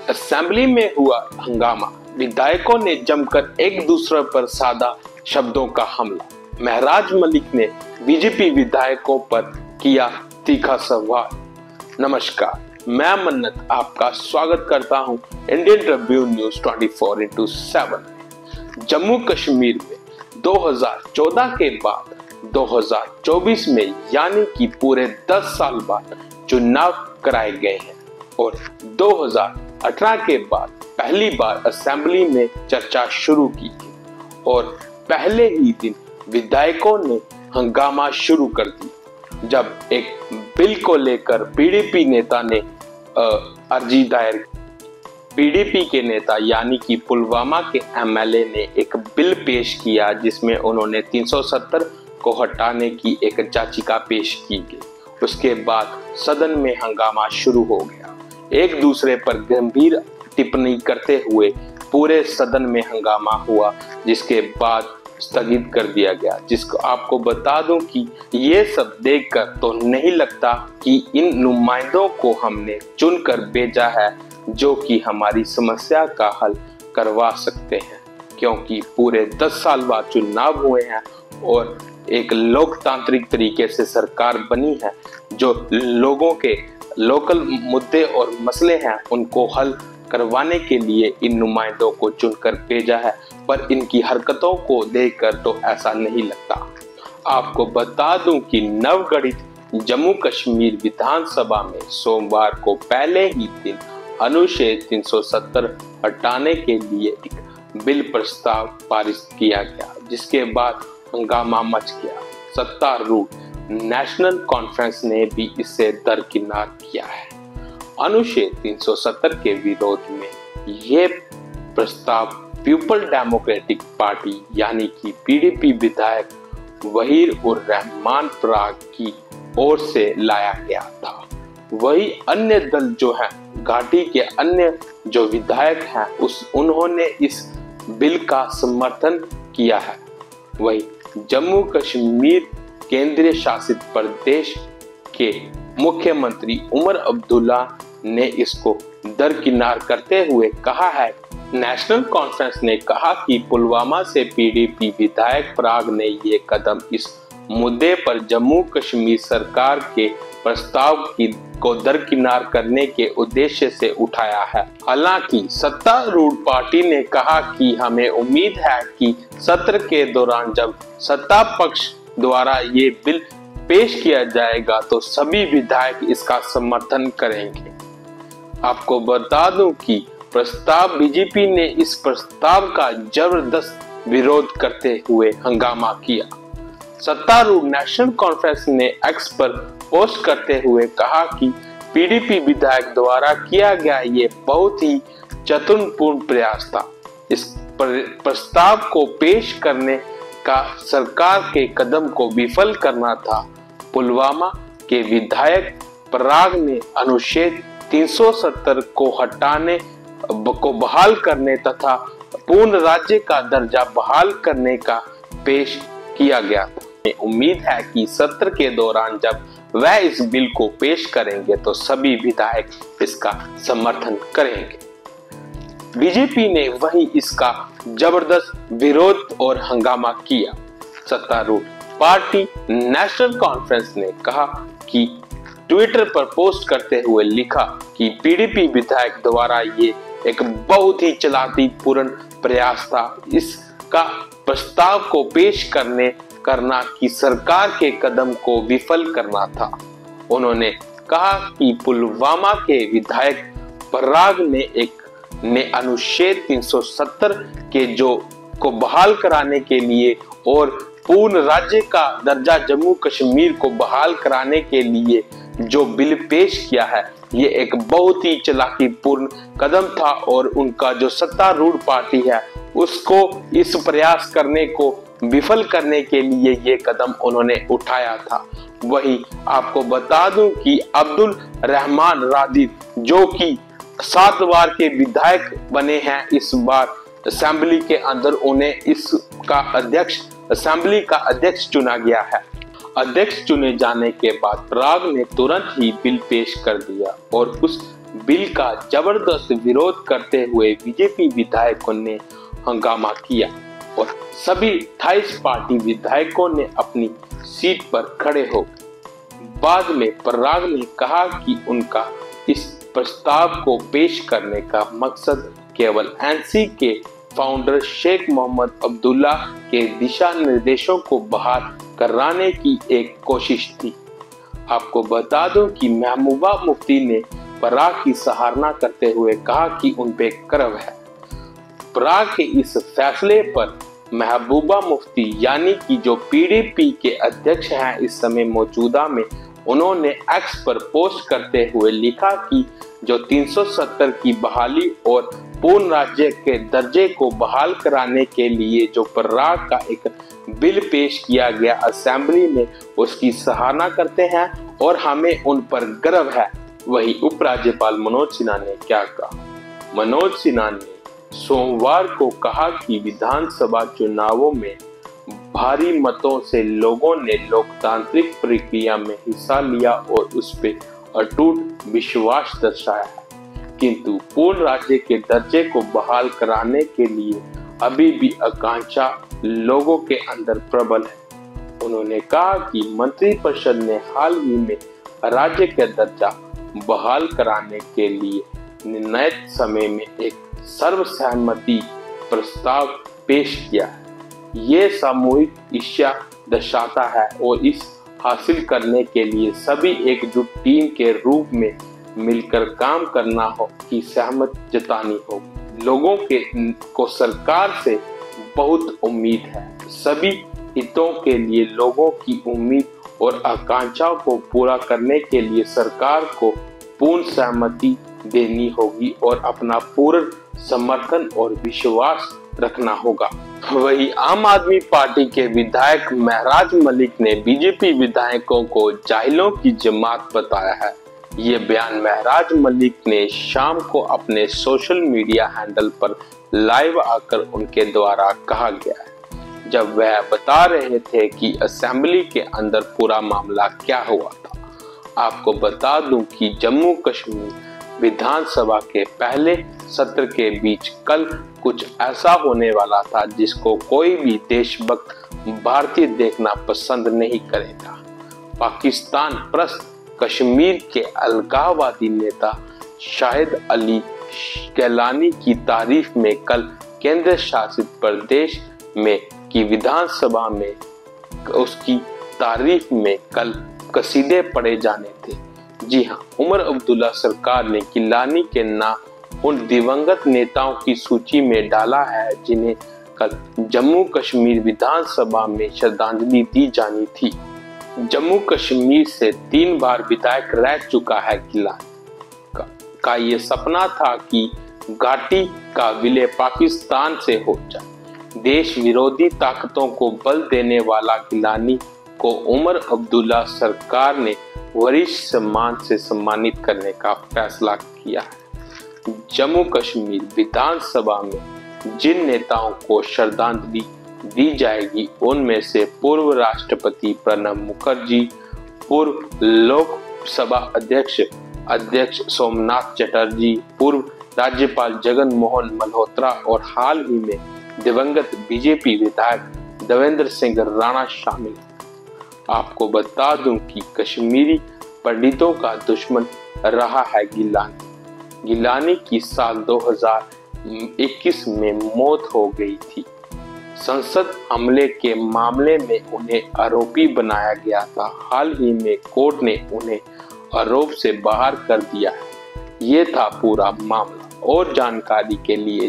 Assembly में हुआ हंगामा, विधायकों ने जमकर एक दूसरे पर साधा शब्दों का हमला। महराज मलिक ने बीजेपी विधायकों पर किया तीखा सवाल। नमस्कार, मैं मन्नत आपका स्वागत करता हूं Indian Tribune news 24x7। Jammu Kashmir में 2014 के बाद 2024 में यानी कि पूरे 10 साल बाद चुनाव कराए गए हैं और 2018 के बाद पहली बार असेंबली में चर्चा शुरू की थी और पहले ही दिन विधायकों ने हंगामा शुरू कर दिया जब एक बिल को लेकर पीडीपी नेता ने अर्जी दायर। पीडीपी के नेता यानी कि पुलवामा के एमएलए ने एक बिल पेश किया जिसमें उन्होंने 370 को हटाने की एक याचिका पेश की गई। उसके बाद सदन में हंगामा शुरू हो गया। एक दूसरे पर गंभीर टिप्पणी करते हुए पूरे सदन में हंगामा हुआ, जिसके बाद स्थगित कर दिया गया। जिसको आपको बता दूं कि ये सब देखकर तो नहीं लगता कि इन नुमाइंदों को हमने चुनकर भेजा है जो कि हमारी समस्या का हल करवा सकते हैं, क्योंकि पूरे 10 साल बाद चुनाव हुए हैं और एक लोकतांत्रिक तरीके से सरकार बनी है जो लोगों के लोकल मुद्दे और मसले हैं उनको हल करवाने के लिए इन नुमाइंदों को चुनकर भेजा है। पर इनकी हरकतों को देखकर तो ऐसा नहीं लगता। आपको बता दूं कि नवगठित जम्मू कश्मीर विधानसभा में सोमवार को पहले ही दिन अनुच्छेद 370 हटाने के लिए एक बिल प्रस्ताव पारित किया गया, जिसके बाद हंगामा मच गया। सत्तारूढ़ नेशनल कॉन्फ्रेंस ने भी इसे दरकिनार किया है। अनुच्छेद 370 के विरोध में ये प्रस्ताव पीपल डेमोक्रेटिक पार्टी यानी कि पीडीपी विधायक वहीर उर रहमान पराग की ओर से लाया गया था। वही अन्य दल जो है, घाटी के अन्य जो विधायक हैं उन्होंने इस बिल का समर्थन किया है। वही जम्मू कश्मीर केंद्रीय शासित प्रदेश के मुख्यमंत्री उमर अब्दुल्ला ने इसको दरकिनार करते हुए कहा है। नेशनल कॉन्फ्रेंस ने कहा कि पुलवामा से पीडीपी विधायक पराग ने ये कदम इस मुद्दे पर जम्मू कश्मीर सरकार के प्रस्ताव को दरकिनार करने के उद्देश्य से उठाया है। हालांकि सत्तारूढ़ पार्टी ने कहा कि हमें उम्मीद है कि सत्र के दौरान जब सत्ता पक्ष द्वारा ये बिल पेश किया जाएगा तो सभी विधायक इसका समर्थन करेंगे। आपको बता दूं कि बीजेपी ने इस प्रस्ताव का जबरदस्त विरोध करते हुए हंगामा किया। सत्तारूढ़ नेशनल कॉन्फ्रेंस ने एक्स पर पोस्ट करते हुए कहा कि पीडीपी विधायक द्वारा किया गया ये बहुत ही चतुरपूर्ण प्रयास था। इस प्रस्ताव को पेश करने का सरकार के कदम को विफल करना था। पुलवामा के विधायक पराग ने अनुच्छेद 370 को हटाने को बहाल करने तथा पूर्ण राज्य का दर्जा बहाल करने का पेश किया गया था। उम्मीद है कि सत्र के दौरान जब वह इस बिल को पेश करेंगे तो सभी विधायक इसका समर्थन करेंगे। बीजेपी ने वहीं इसका जबरदस्त विरोध और हंगामा किया। सत्तारूढ़ पार्टी नेशनल कॉन्फ्रेंस ने कहा कि ट्विटर पर पोस्ट करते हुए लिखा कि पीडीपी विधायक द्वारा ये एक बहुत ही चालाकीपूर्ण प्रयास था। इसका प्रस्ताव को पेश करना कि सरकार के कदम को विफल करना था। उन्होंने कहा कि पुलवामा के विधायक पराग ने अनुच्छेद 370 के को बहाल कराने के लिए और पूर्ण राज्य का दर्जा जम्मू कश्मीर को बहाल कराने के लिए जो बिल पेश किया है ये एक बहुत ही चालाकीपूर्ण कदम था और उनका जो सत्तारूढ़ पार्टी है उसको इस प्रयास करने को विफल करने के लिए ये कदम उन्होंने उठाया था। वही आपको बता दूं कि अब्दुल रहमान रादिर जो कि 7 बार के विधायक बने हैं इस बार असेंबली के अंदर, उन्हें इसका असेंबली का अध्यक्ष चुना गया है। अध्यक्ष चुने जाने के बाद पराग ने तुरंत ही बिल पेश कर दिया और उस बिल का जबरदस्त विरोध करते हुए बीजेपी विधायकों ने हंगामा किया और सभी 28 पार्टी विधायकों ने अपनी सीट पर खड़े हो गए। बाद में पराग ने कहा कि उनका इस प्रस्ताव को पेश करने का मकसद केवल एनसी के फाउंडर शेख मोहम्मद अब्दुल्ला के दिशा निर्देशों को बहाल कराने की एक कोशिश थी। आपको बता दूं कि महबूबा मुफ्ती ने पराग की सराहना करते हुए कहा कि उन पे गर्व है। पराग के इस फैसले पर महबूबा मुफ्ती यानी कि जो पीडीपी के अध्यक्ष हैं इस समय मौजूदा में, उन्होंने एक्स पर पोस्ट करते हुए लिखा कि जो 370 की बहाली और पूर्ण राज्य के दर्जे को बहाल कराने के लिए जो पराग का एक बिल पेश किया गया असेंबली में, उसकी सराहना करते हैं और हमें उन पर गर्व है। वही उपराज्यपाल मनोज सिन्हा ने क्या कहा? मनोज सिन्हा ने सोमवार को कहा कि विधानसभा चुनावों में भारी मतों से लोगों ने लोकतांत्रिक प्रक्रिया में हिस्सा लिया और उस पर अटूट विश्वास दर्शाया है, किंतु पूर्ण राज्य के दर्जे को बहाल कराने के लिए अभी भी आकांक्षा लोगों के अंदर प्रबल है। उन्होंने कहा कि मंत्रिपरिषद ने हाल ही में राज्य का दर्जा बहाल कराने के लिए निर्धारित समय में एक सर्वसहमति प्रस्ताव पेश किया है। ये सामूहिक इच्छा दर्शाता है और इस हासिल करने के लिए सभी एकजुट टीम के रूप में मिलकर काम करना हो की सहमति जतानी होगी। लोगों को सरकार से बहुत उम्मीद है। सभी हितों के लिए लोगों की उम्मीद और आकांक्षाओं को पूरा करने के लिए सरकार को पूर्ण सहमति देनी होगी और अपना पूर्ण समर्थन और विश्वास रखना होगा। वही आम आदमी पार्टी के विधायक महराज मलिक ने बीजेपी विधायकों को जाहिलों की जमात बताया है। ये बयान महराज मलिक ने शाम को अपने सोशल मीडिया हैंडल पर लाइव आकर उनके द्वारा कहा गया है, जब वह बता रहे थे कि असेंबली के अंदर पूरा मामला क्या हुआ था। आपको बता दूं कि जम्मू कश्मीर विधानसभा के पहले सत्र के बीच कल कुछ ऐसा होने वाला था जिसको कोई भी देशभक्त भारतीय देखना पसंद नहीं करेगा। पाकिस्तान प्रस्त कश्मीर के अलगाववादी नेता शाहिद अली गैलानी की तारीफ में कल केंद्र शासित प्रदेश में की विधानसभा में उसकी तारीफ में कल कसीदे पढ़े जाने थे। जी हाँ, उमर अब्दुल्ला सरकार ने गिलानी के नाम उन दिवंगत नेताओं की सूची में डाला है जिन्हें कल जम्मू कश्मीर विधानसभा में श्रद्धांजलि दी जानी थी। जम्मू कश्मीर से 3 बार विधायक रह चुका है गिलानी का ये सपना था कि घाटी का विलय पाकिस्तान से हो जाए। देश विरोधी ताकतों को बल देने वाला गिलानी को उमर अब्दुल्ला सरकार ने वरिष्ठ सम्मान से सम्मानित करने का फैसला किया है। जम्मू कश्मीर विधानसभा में जिन नेताओं को श्रद्धांजलि दी जाएगी उनमें से पूर्व राष्ट्रपति प्रणब मुखर्जी, पूर्व लोकसभा अध्यक्ष सोमनाथ चटर्जी, पूर्व राज्यपाल जगन मोहन मल्होत्रा और हाल ही में दिवंगत बीजेपी विधायक देवेंद्र सिंह राणा शामिल। आपको बता दूं कि कश्मीरी पंडितों का दुश्मन रहा है गिलानी। गिलानी की साल 2021 में मौत हो गई थी। संसद हमले के मामले में उन्हें आरोपी बनाया गया था। हाल ही में कोर्ट ने उन्हें आरोप से बाहर कर दिया है। ये था पूरा मामला। और जानकारी के लिए